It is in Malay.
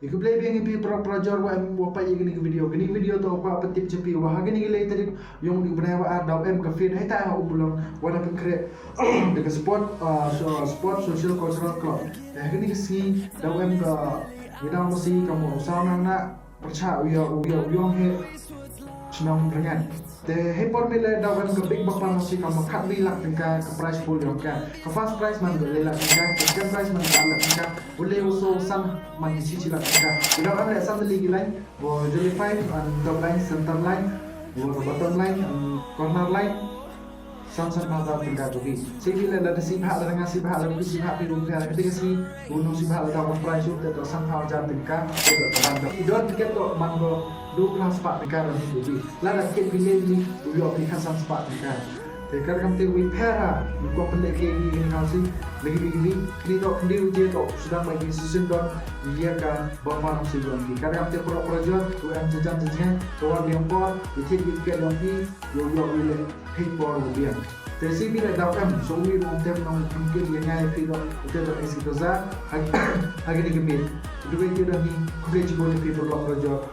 Iku play biang ipi projor wa em wa pa gini video to pa petip cepi wa gini gile tadi yung di benar wa daw em ka fin hai ta ubulang wa na pengkre de sport social cultural club gini si daw em ka widang masi kamu sama na percha uyong he senang dengan te hepor mele daw em ka big bapa masi kamu khat bi lak ka price pool yung ka first price man le lak ka second price man lak ka boleh uso san man isi sila ka daw em le san lagi line bo jeli 5 and top line center line bo bottom line and corner line san mata tinggal tubi segi le ada si bhak dengan si bhak lebih si bhak di rumah ketika si gunung si bhak dapat price itu atau sang hal jam tinggal itu teman idon tiket to mango 2 kelas pak tinggal lebih tubi lada tiket pilih ni uyo aplikasi pak tinggal tekan kamti wipera ko pendek ini nasi lagi ni to kendi uji to sedang bagi season don dia kan bawa nasi don karena kamti projor UM jajan kawan yang por itu tiket lagi yo ile hipor ubian tersi bila dapat sumi tem nang mungkin dia ngai pido itu to esi toza hagi ni gebit itu dia ni kulit boleh pido projor